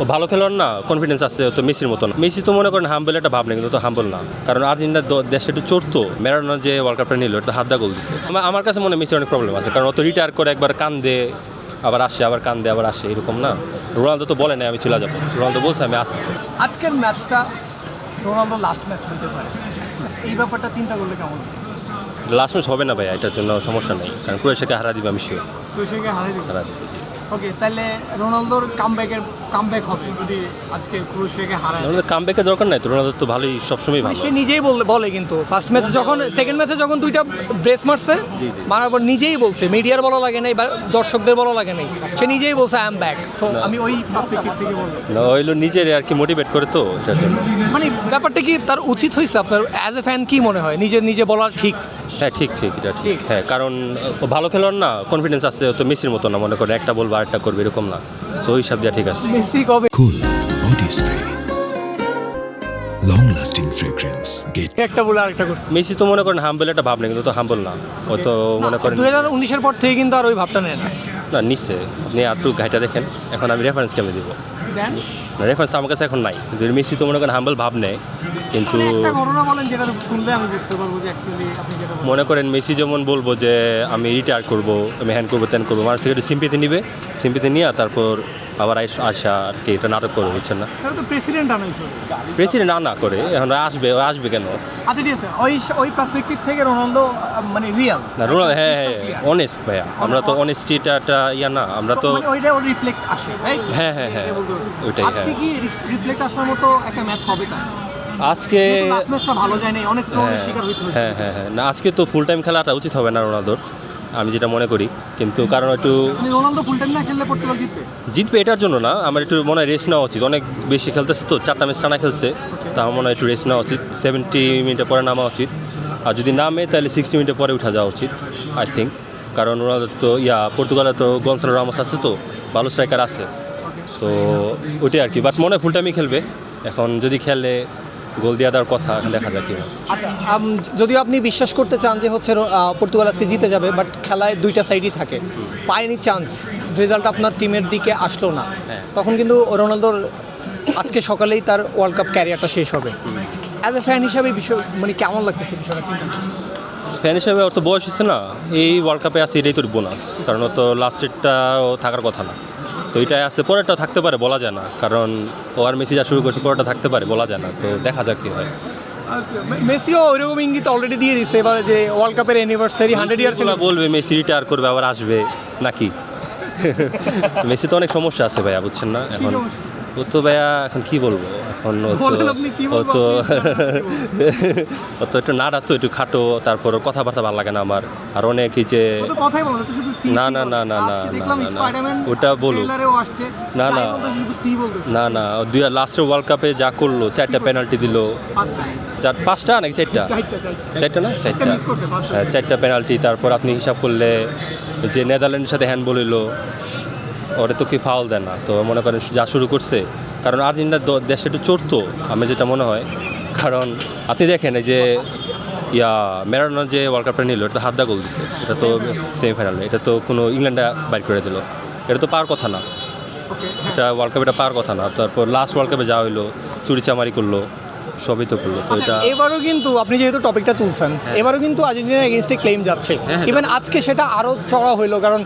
ও ভালো খেলোয়াড় না, কনফিডেন্স আছে তো মেসির মতো না। মেসি তো মনে করেন হাম্বল, একটা ভাব নেই, কিন্তু তো হাম্বল না, কারণ আর্জেন্টিনা দেশটা একটু চড়তো। ম্যারাডোনা যে ওয়ার্ল্ড কাপটা নিল, এটা হাত দা গোল দিচ্ছে। আমার কাছে মনে হয় মেসির অনেক প্রবলেম আছে, কারণ অত রিটায়ার করে একবার কান্দে, আবার আসে, আবার কান্দে, আবার আসে, এরকম না। রোনালদো তো বলে না আমি চলে যাবো, রোনালদো বলছে আমি আসি। আজকের ম্যাচটা রোনালদো লাস্ট ম্যাচ হতে পারে, এই ব্যাপারটা চিন্তা করলে কেমন? লাস্ট ম্যাচ হবে না ভাই, এটার জন্য সমস্যা নেই, কারণ ক্রোয়েশিয়াকে হারা দিবে আমি শিওর। ক্রোয়েশিয়াকে হারিয়ে দিবে। হারা দিবে, জি। ওকে, তাহলে রোনালদোর কামব্যাক হবে যদি আজকে ক্রোয়েশিয়াকে হারায়। রোনালদোর কামব্যাকের দরকার নাই তো, রোনালদো তো ভালোই, সবসময় ভালো। সে নিজেই বলে কিন্তু ফার্স্ট ম্যাচে যখন, সেকেন্ড ম্যাচে যখন দুইটা ব্রেস মারছে, মারার পর নিজেই বলছে, মিডিয়ার বলা লাগে নাই বা দর্শকদের বলা লাগে নাই, সে নিজেই বলছে আই এম ব্যাক। সো আমি ওই পার্সপেক্টিভ থেকে বললাম না, হইলো নিজের আর কি মোটিভেট করে তো, সেটার জন্য। মানে ব্যাপারটা কি তার উচিত হয়েছে আপনার অ্যাজ এ ফ্যান কি মনে হয়? নিজে বলা ঠিক? হ্যাঁ, ঠিক, এটা ঠিক। হ্যাঁ, কারণ ও ভালো খেলোয়াড় না, কনফিডেন্স আছে, ও তো মেসির মতো না, মনে করে একটা বলবো আরেকটা করবে, এরকম না। তো ওই হিসাব দিয়ে ঠিক আছে। মেসি কবে Cool body spray. Long lasting fragrance. Get একটা বলে আরেকটা করছে? মেসি তো মনে করেন হাম্বল, একটা ভাব নেই, কিন্তু তো হাম্বল না। ও তো মনে করেন 2019-এর পর থেকে কিন্তু আর ওই ভাবটা নেয় না। না, নিচ্ছে। আপনি আর একটু ঘাইটা দেখেন, এখন আমি রেফারেন্স কেমন দিব দেন না, রেফারেন্স আমার কাছে এখন নাই, কিন্তু মেসি তো মনে করেন হাম্বল ভাব নেয়, কিন্তু একটা ঘটনা বলেন যেটা শুনলে আমি বুঝতে পারবো যে অ্যাকচুয়ালি আপনি যেটা বলেন। মনে করেন মেসি যেমন বলবো যে আমি রিটায়ার করবো, আমি হ্যান্ড করবো, ত্যান করবো, মানুষ থেকে একটু সিম্পিতে নিবে, সিম্পিতে নিয়ে তারপর আবার আসা আর কি, এটা নাটক করবে, বুঝছেন না? তাহলে তো প্রেসিডেন্ট আনাইছে। প্রেসিডেন্ট না করে এখন আসবে কেন? আচ্ছা ঠিক আছে, ওই পার্সপেক্টিভ থেকে রোনালদো মানে রিয়াল না, রোনালদো হ্যাঁ, অনেস্ট ভাইয়া, আমরা তো অনেস্টিটা একটা ইয়া না, আমরা তো মানে ওইটা রিফ্লেক্ট আসে, রাইট? হ্যাঁ, ওইটাই। আজকে কি রিফ্লেক্ট আসার মতো একটা ম্যাচ হবে তাই? আজকে লাস্ট ম্যাচটা ভালো যায় নাই, অনেক ট্রোলের শিকার হইতে হয়েছে। হ্যাঁ, না, আজকে তো ফুল টাইম খেলাটা উচিত হবে না রোনালদোর, আমি যেটা মনে করি, কিন্তু কারণ একটু মানে রোনালদো ফুল টাইম না খেললে পর্তুগাল জিতবে এটার জন্য না, আমার একটু মনে হয় রেস্ট নেওয়া উচিত। অনেক বেশি খেলতেছে তো, 4টা ম্যাচ টানা খেলছে, তা আমার মনে হয় একটু রেস্ট নেওয়া উচিত, 70 মিনিটের পরে নামা উচিত, আর যদি নামে তাহলে 60 মিনিটের পরে উঠা যাওয়া উচিত, আই থিঙ্ক। কারণ রোনালদো তো পর্তুগালে তো গনসালো রামোস আছে, তো ভালো স্ট্রাইকার আছে, তো ওইটাই আর কি। বাট মনে হয় ফুল টাইমই খেলবে, এখন যদি খেলে গোল দিয়ে দেওয়ার কথা, দেখা যাক কি। আচ্ছা, যদিও আপনি বিশ্বাস করতে চান যে হচ্ছে পর্তুগাল আজকে জিতে যাবে, বাট খেলায় দুইটা সাইডই থাকে, পায়নি চান্স, রেজাল্ট আপনার টিমের দিকে আসলো না, তখন কিন্তু রোনালদোর আজকে সকালেই তার ওয়ার্ল্ড কাপ ক্যারিয়ারটা শেষ হবে। অ্যাজ এ ফ্যান হিসাবে বিষয় মানে কেমন লাগতেছে বিষয়টা চিন্তা? ফ্যান হিসাবে ওর তো বয়স হচ্ছে না, এই ওয়ার্ল্ড কাপে আছে, এটাই তোর বোনাস, কারণ ও তো লাস্টেরটাও থাকার কথা না, তো এটাই আছে, পরেরটা থাকতে পারে, বলা যায় না, কারণ ও আর মেসি যা শুরু করছে, পরেরটা থাকতে পারে, বলা যায় না, তো দেখা যাক কি হয়। মেসিও ওইরকম ইঙ্গিত অলরেডি দিয়ে দিচ্ছে এবার যে ওয়ার্ল্ড কাপের অ্যানিভার্সারি 100 ইয়ার্স বলবে মেসি রিটায়ার করবে, আবার আসবে নাকি? মেসি তো অনেক সমস্যা আছে ভাইয়া, বুঝছেন না? এখন ও তো ভাইয়া এখন কি বলবো, এখন ও তো একটু নাড়া, তো একটু খাটো, তারপর ওর কথাবার্তা ভালো লাগে না আমার, আর অনেক এই যে না, ওটা বলুক না, লাস্টের ওয়ার্ল্ড কাপে যা করলো, 4টা পেনাল্টি দিল, 5টা নাকি 4টা না 4টা, হ্যাঁ 4টা পেনাল্টি, তারপর আপনি হিসাব করলে যে নেদারল্যান্ডের সাথে হ্যান্ডবল হইলো, ওরা তো কি ফাউল দেয় না, তো মনে করেন যা শুরু করছে, কারণ আর্জেন্টিনা দেশটা একটু চড়তো, আমি যেটা মনে হয়, কারণ আপনি দেখেন এই যে ম্যারাডোনা যে ওয়ার্ল্ড কাপটা নিল, এটা হাত দা গোল দিছে, এটা তো সেমিফাইনালে, এটা তো কোনো ইংল্যান্ডে বাইর করে দিল, এটা তো পাওয়ার কথা না, এটা ওয়ার্ল্ড কাপ এটা পাওয়ার কথা না। তারপর লাস্ট ওয়ার্ল্ড কাপে যাওয়া হইলো, চুরিচামারি করলো, সবই তো করলো, তো এটা এবারও কিন্তু আপনি যেহেতু টপিকটা তুলছেন, এবারও কিন্তু আর্জেন্টিনার এগেইনস্টে ক্লেম যাচ্ছে, ইভেন আজকে সেটা আরও চড়া হইলো, কারণ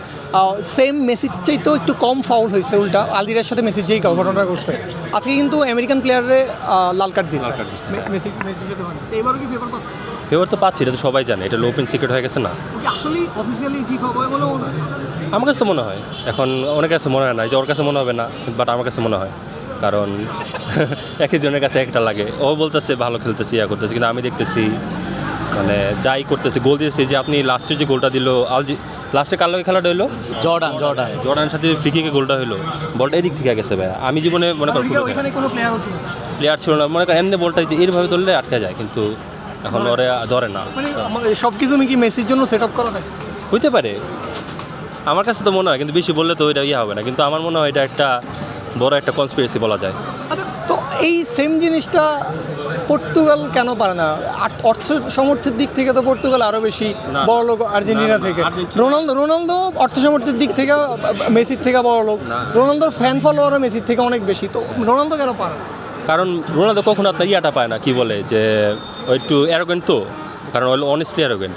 সেম মেসির চাইতেও একটু কম ফাউল হয়েছে, উল্টা আলদিরার সাথে মেসির যেই ঘটনাটা করছে, আজকে কিন্তু আমেরিকান প্লেয়ারে লাল কার্ড দিচ্ছে। এবারও কি পেপার পাচ্ছে? ফেভার তো পাচ্ছি, এটা তো সবাই জানে, এটা ওপেন সিক্রেট হয়ে গেছে না, আসলে অফিসিয়ালি ফিফা বলে বলে আমার কাছে তো মনে হয়, এখন অনেক কাছে মনে হয় না, যে ওর কাছে মনে হবে না, বাট আমার কাছে মনে হয়, কারণ একজনের কাছে একটা লাগে, ও বলতেছে ভালো খেলতেছি, করতেছি, কিন্তু আমি দেখতেছি মানে যাই করতেছে, গোল দিয়েছে, যে আপনি লাস্টের যে গোলটা দিল, লাস্টে কার লগে খেলাটা হইলো, জর্ডানের সাথে ফ্রিকিকে গোলটা হইলো, বলটা এদিক থেকে গেছে ভাই, আমি জীবনে মনে করি প্লেয়ার ছিল না, মনে করেন এমনি বলটা যে এইভাবে ধরলে আটকে যায়, কিন্তু এখন ওরে ধরে না, সব কিছু কি মেসির জন্য সেট আপ করা থাকে, হইতে পারে, আমার কাছে তো মনে হয়, কিন্তু বেশি বললে তো ওইটা হবে না, কিন্তু আমার মনে হয় এটা একটা বড় একটা কনস্পিরেসি বলা যায়। তো এই সেম জিনিসটা পর্তুগাল কেন পারে না? অর্থ সামর্থ্যের দিক থেকে তো পর্তুগাল আরও বেশি না, বড় লোক আর্জেন্টিনা না, থেকে। আর্জেন্টিনা- রোনালদো অর্থ সামর্থ্যের দিক থেকে মেসির থেকে বড় লোক। না। রোনালদোর ফ্যান ফলোয়ারও মেসির থেকে অনেক বেশি, তো রোনালদো কেন পারে না? কারণ রোনালদো কখনো আপনার ইয়াটা পায় না, কি বলে যে ও একটু অ্যারোগেন্ট তো, কারণ হলো অনেস্টলি অ্যারোগেন্ট।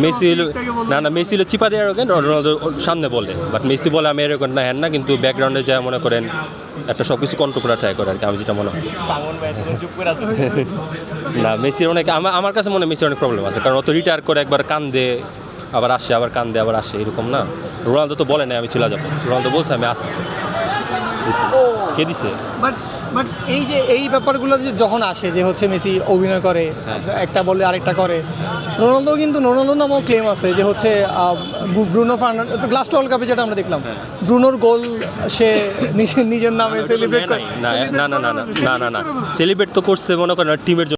মেসি হলো না মেসি হলো চিপা দিয়ে অ্যারোগেন্ট, রোনালদো সামনে বলে, বাট মেসি বলে আমি অ্যারোগেন্ট না হ্যান না, কিন্তু ব্যাকগ্রাউন্ডে যা মনে করেন একটা সব কিছু কন্ট্রোল করা ট্রাই করে আর কি, আমি যেটা মনে হয়। না মেসির অনেক আমার কাছে মনে হয় মেসির অনেক প্রবলেম আছে, কারণ ও তো রিটায়ার করে একবার কান্দে আবার আসে, আবার কান্দে আবার আসে, এরকম না। রোনালদো তো বলে না আমি চলে যাবো, রোনালদো বলছে আমি আসি। কে দিছে? বাট এই ব্যাপারগুলো যে যখন আসে যে হচ্ছে মেসি অভিনয় করে, একটা বলে আরেকটা করে, রোনালদো নামও ক্লেম আছে যে হচ্ছে ব্রুনো ফার্নান্ডেজ লাস্ট ওয়ার্ল্ড কাপে যেটা আমরা দেখলাম, ব্রুনোর গোল সে নিজের নামে সেলিব্রেট করে। না না না না না না না না সেলিব্রেট তো করছে মনে করেন টিমের